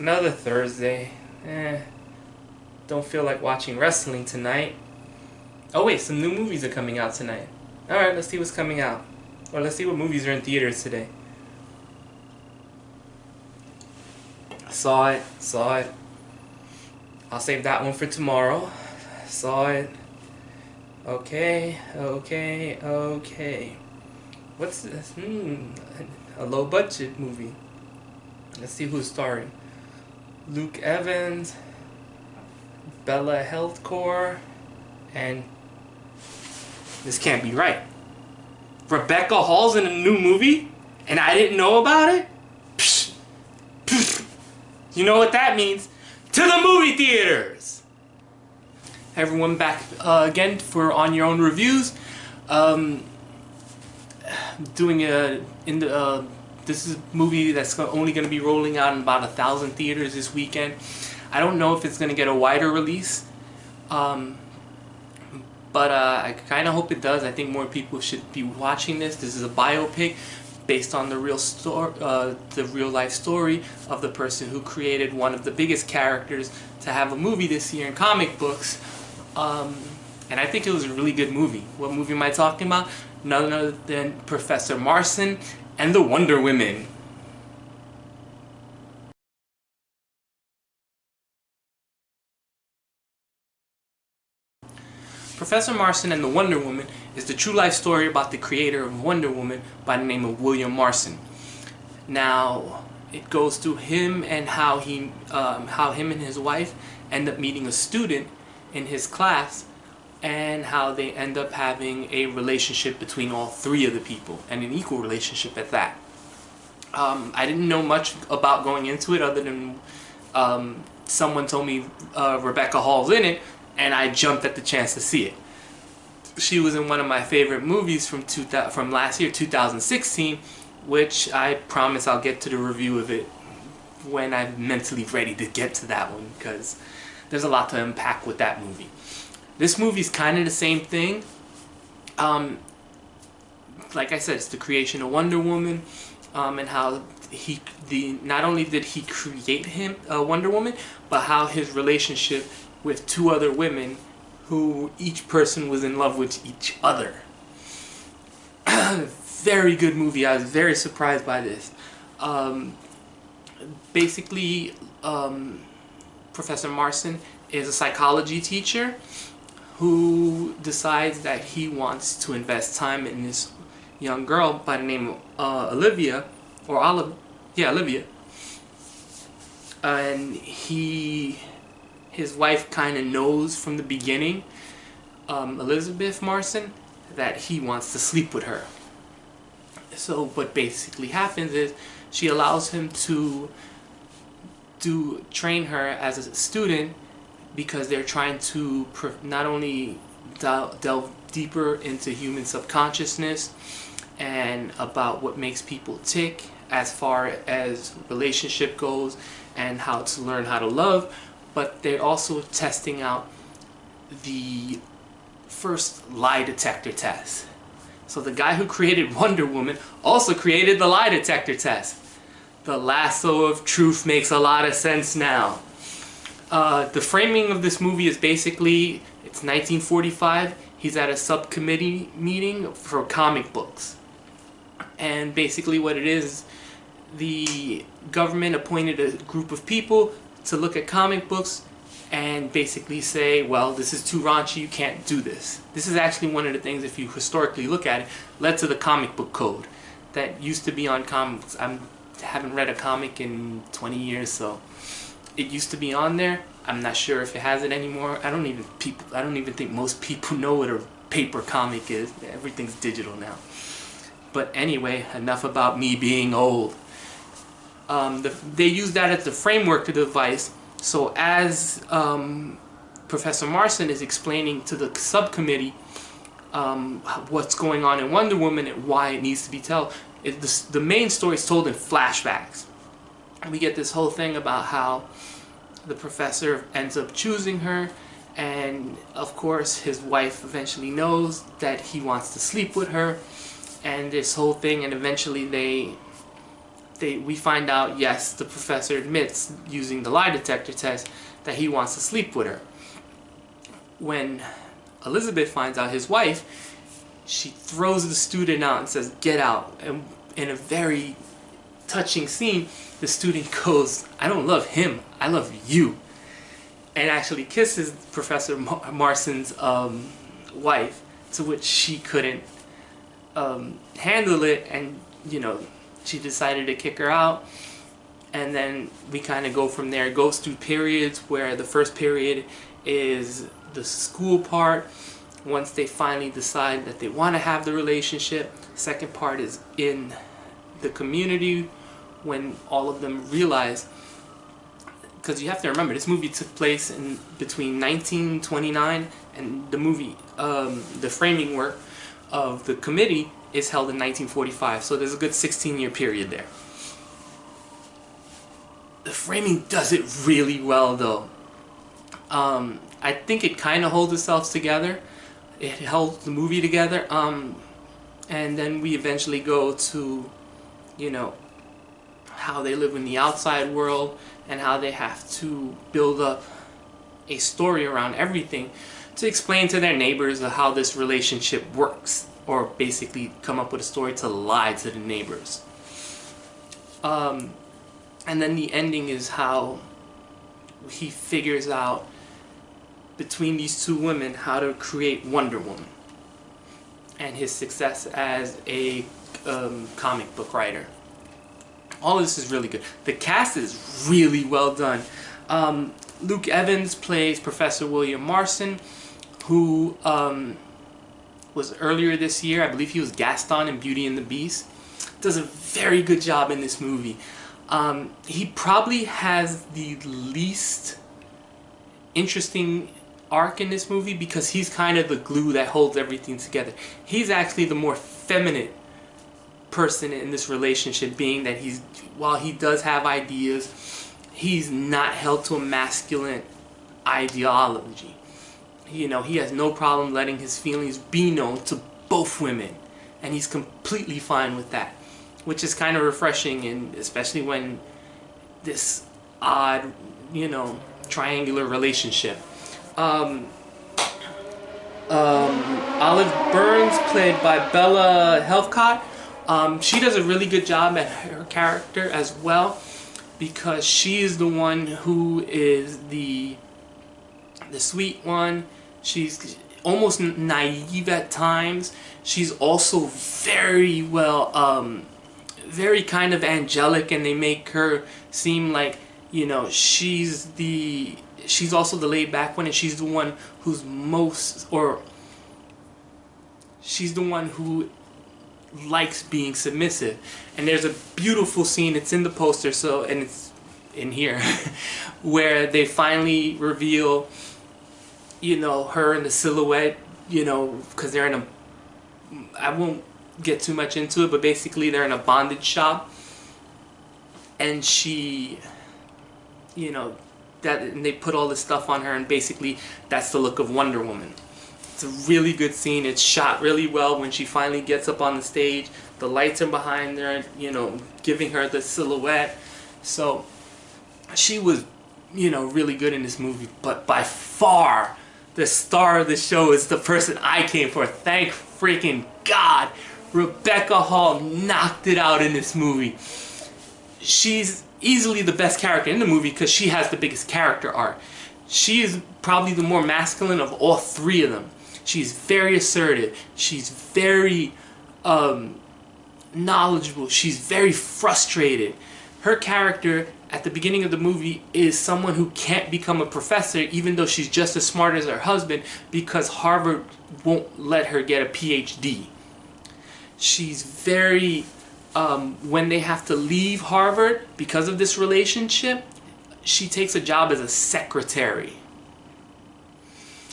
Another Thursday. Don't feel like watching wrestling tonight. Oh wait, some new movies are coming out tonight. Alright, let's see what's coming out. Or let's see what movies are in theaters today. Saw it. I'll save that one for tomorrow. Saw it. Okay. What's this? A low budget movie. Let's see who's starring. Luke Evans, Bella Healthcore, and this can't be right. Rebecca Hall's in a new movie, and I didn't know about it? Psh. You know what that means? To the movie theaters! Everyone back again for On Your Own Reviews. This is a movie that's only going to be rolling out in about 1,000 theaters this weekend. I don't know if it's going to get a wider release, but I kind of hope it does. I think more people should be watching this. This is a biopic based on the real life story of the person who created one of the biggest characters to have a movie this year in comic books. And I think it was a really good movie. What movie am I talking about? None other than Professor Marston and the Wonder Women. Professor Marston and the Wonder Woman is the true life story about the creator of Wonder Woman by the name of William Marston. Now, it goes through him and how him and his wife end up meeting a student in his class, and how they end up having a relationship between all three of the people, and an equal relationship at that. I didn't know much about going into it other than someone told me Rebecca Hall's in it, and I jumped at the chance to see it. She was in one of my favorite movies from last year, 2016, which I promise I'll get to the review of it when I'm mentally ready to get to that one, because there's a lot to unpack with that movie. This movie's kind of the same thing. Like I said, it's the creation of Wonder Woman, and how not only did he create Wonder Woman, but how his relationship with two other women, who each person was in love with each other. Very good movie. I was very surprised by this. Basically, Professor Marston is a psychology teacher who decides that he wants to invest time in this young girl by the name of Olivia. And his wife kind of knows from the beginning, Elizabeth Marston, that he wants to sleep with her. So what basically happens is she allows him to train her as a student, because they're trying to not only delve deeper into human subconsciousness and about what makes people tick as far as relationship goes and how to learn how to love, but they're also testing out the first lie detector test. So the guy who created Wonder Woman also created the lie detector test. The lasso of truth makes a lot of sense now. The framing of this movie is basically, it's 1945, he's at a subcommittee meeting for comic books. And basically what it is, the government appointed a group of people to look at comic books and basically say, well, this is too raunchy, you can't do this. This is actually one of the things, if you historically look at it, led to the comic book code that used to be on comics. I haven't read a comic in 20 years, so it used to be on there. I'm not sure if it has it anymore. I don't even think most people know what a paper comic is. Everything's digital now. But anyway, enough about me being old. They use that as the framework to the device. So as Professor Marston is explaining to the subcommittee what's going on in Wonder Woman and why it needs to be told, the main story is told in flashbacks. We get this whole thing about how the professor ends up choosing her, and of course his wife eventually knows that he wants to sleep with her, and this whole thing, and eventually they we find out, yes, the professor admits, using the lie detector test, that he wants to sleep with her. When Elizabeth finds out, his wife, she throws the student out and says, "Get out." And in a very touching scene, the student goes, "I don't love him, I love you," and actually kisses Professor Marston's wife, to which she couldn't handle it, and she decided to kick her out. And then we kind of go from there. It goes through periods where the first period is the school part, once they finally decide that they want to have the relationship. Second part is in the community, when all of them realize, because you have to remember, this movie took place in between 1929, and the movie, the framing work of the committee is held in 1945, so there's a good 16-year period there. The framing does it really well, though. I think it kind of holds itself together. It held the movie together. And then we eventually go to, how they live in the outside world, and how they have to build up a story around everything to explain to their neighbors how this relationship works, or basically come up with a story to lie to the neighbors. And then the ending is how he figures out, between these two women, how to create Wonder Woman, and his success as a comic book writer. All of this is really good. The cast is really well done. Luke Evans plays Professor William Marston, who was earlier this year, I believe he was Gaston in Beauty and the Beast. Does a very good job in this movie. He probably has the least interesting arc in this movie, because he's kind of the glue that holds everything together. He's actually the more feminine person in this relationship, being that while he does have ideas, he's not held to a masculine ideology. He has no problem letting his feelings be known to both women, and he's completely fine with that, which is kind of refreshing, and especially when this odd, triangular relationship. Olive Burns, played by Bella Helfcott, she does a really good job at her character as well, because she is the one who is the sweet one. She's almost naive at times. She's also very well, very kind of angelic, and they make her seem like, she's also the laid back one, and she's the one who's she's the one who likes being submissive. And there's a beautiful scene, it's in the poster, and it's in here, where they finally reveal, her in the silhouette, because they're in I won't get too much into it, but basically they're in a bondage shop, and she, and they put all this stuff on her, and basically that's the look of Wonder Woman. It's a really good scene. It's shot really well. When she finally gets up on the stage, the lights are behind her, giving her the silhouette. So she was, really good in this movie. But by far, the star of the show is the person I came for. Thank freaking God. Rebecca Hall knocked it out in this movie. She's easily the best character in the movie because she has the biggest character arc. She is probably the more masculine of all three of them. She's very assertive. She's very knowledgeable. She's very frustrated. Her character at the beginning of the movie is someone who can't become a professor, even though she's just as smart as her husband, because Harvard won't let her get a PhD. She's very, when they have to leave Harvard because of this relationship, she takes a job as a secretary.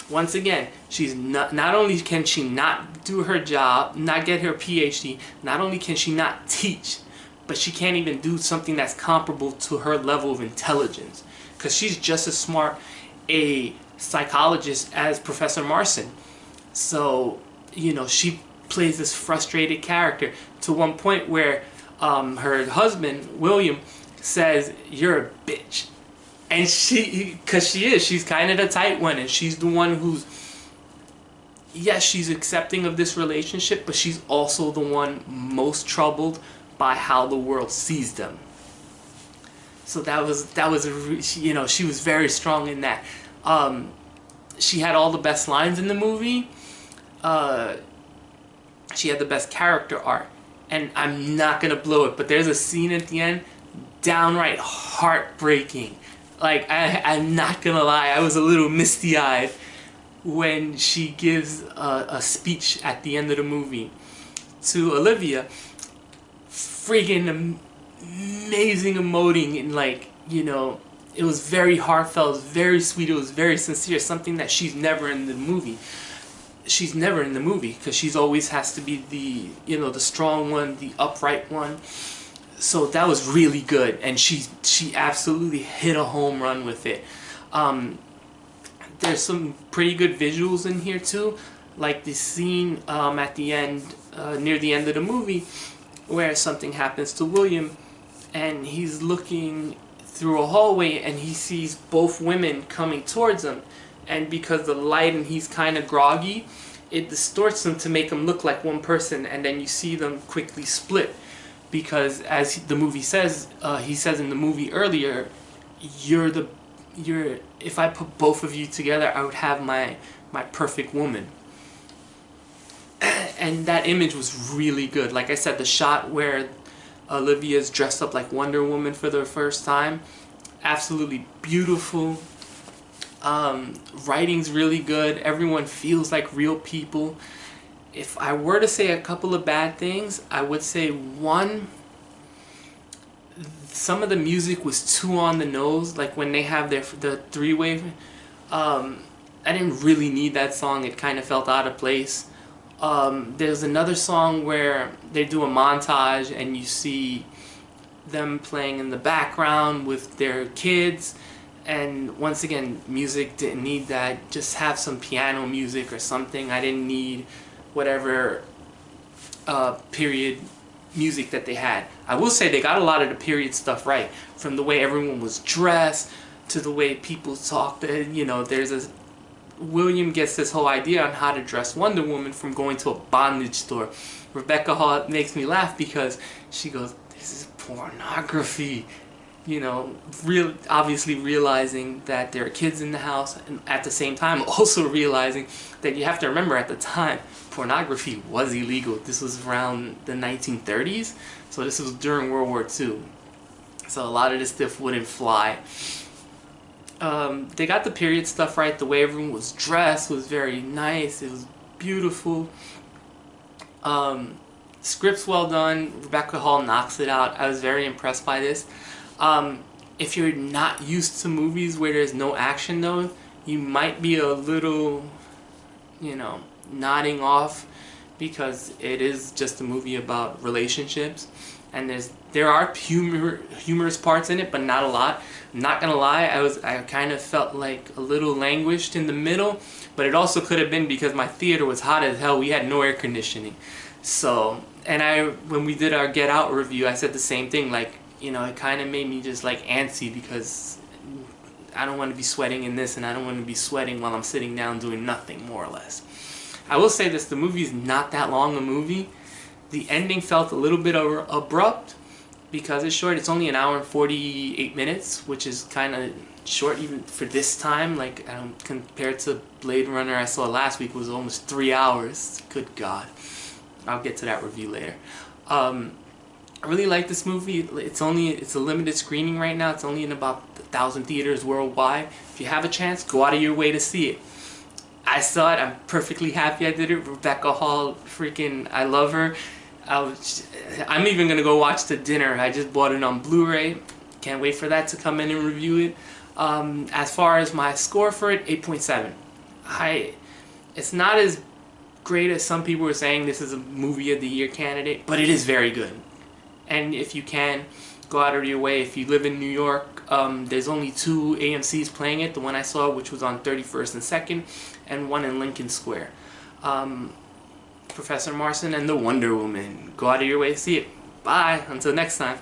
Once again, she's not only can she not do her job, not get her PhD, not only can she not teach, but she can't even do something that's comparable to her level of intelligence, because she's just as smart a psychologist as Professor Marston. So, she plays this frustrated character to one point where her husband, William, says, "You're a bitch." And because she's kind of the tight one, and she's the one who's, yes, she's accepting of this relationship, but she's also the one most troubled by how the world sees them. So she was very strong in that. She had all the best lines in the movie. She had the best character arc. And I'm not gonna blow it, but there's a scene at the end, downright heartbreaking. Like, I'm not gonna lie, I was a little misty-eyed when she gives a speech at the end of the movie to Olivia. Friggin' amazing emoting, and like, it was very heartfelt, it was very sweet, it was very sincere, something that she's never in the movie. She's never in the movie because she's always has to be the strong one, the upright one. So that was really good, and she absolutely hit a home run with it. There's some pretty good visuals in here too, like the scene at the end, near the end of the movie, where something happens to William, and he's looking through a hallway and he sees both women coming towards him, and because the light and he's kind of groggy, it distorts him to make him look like one person, and then you see them quickly split. Because as the movie says, he says in the movie earlier, if I put both of you together, I would have my perfect woman. And that image was really good. Like I said, the shot where Olivia's dressed up like Wonder Woman for the first time, absolutely beautiful. Writing's really good. Everyone feels like real people. If I were to say a couple of bad things, I would say one, some of the music was too on the nose. Like when they have the three-way, I didn't really need that song. It kind of felt out of place. There's another song where they do a montage and you see them playing in the background with their kids. And once again, music didn't need that. Just have some piano music or something. I didn't need whatever period music that they had. I will say they got a lot of the period stuff right. From the way everyone was dressed to the way people talked. William gets this whole idea on how to dress Wonder Woman from going to a bondage store. Rebecca Hall makes me laugh because she goes, "This is pornography." Obviously realizing that there are kids in the house, and at the same time also realizing that you have to remember at the time, pornography was illegal. This was around the 1930s, so this was during World War II. So a lot of this stuff wouldn't fly. They got the period stuff right. The way everyone was dressed was very nice. It was beautiful. Script's well done. Rebecca Hall knocks it out. I was very impressed by this. If you're not used to movies where there's no action though, you might be a little, nodding off, because it is just a movie about relationships, and there are humorous parts in it, but not a lot. I'm not gonna lie, I kind of felt like a little languished in the middle, but it also could have been because my theater was hot as hell. We had no air conditioning. So, and when we did our Get Out review, I said the same thing, like, it kind of made me just like antsy because I don't want to be sweating in this, and I don't want to be sweating while I'm sitting down doing nothing, more or less. I will say this, the movie's not that long a movie. The ending felt a little bit abrupt because it's short. It's only an hour and 48 minutes, which is kind of short even for this time. Like, compared to Blade Runner I saw last week, it was almost 3 hours. Good God. I'll get to that review later. I really like this movie. It's a limited screening right now. It's only in about 1,000 theaters worldwide. If you have a chance, go out of your way to see it. I saw it. I'm perfectly happy I did it. Rebecca Hall, freaking, I love her. I'm even going to go watch The Dinner. I just bought it on Blu-ray. Can't wait for that to come in and review it. As far as my score for it, 8.7. It's not as great as some people were saying. This is a movie of the year candidate, but it is very good. And if you can, go out of your way. If you live in New York, there's only 2 AMCs playing it. The one I saw, which was on 31st and 2nd, and one in Lincoln Square. Professor Marston and the Wonder Woman. Go out of your way to see it. Bye. Until next time.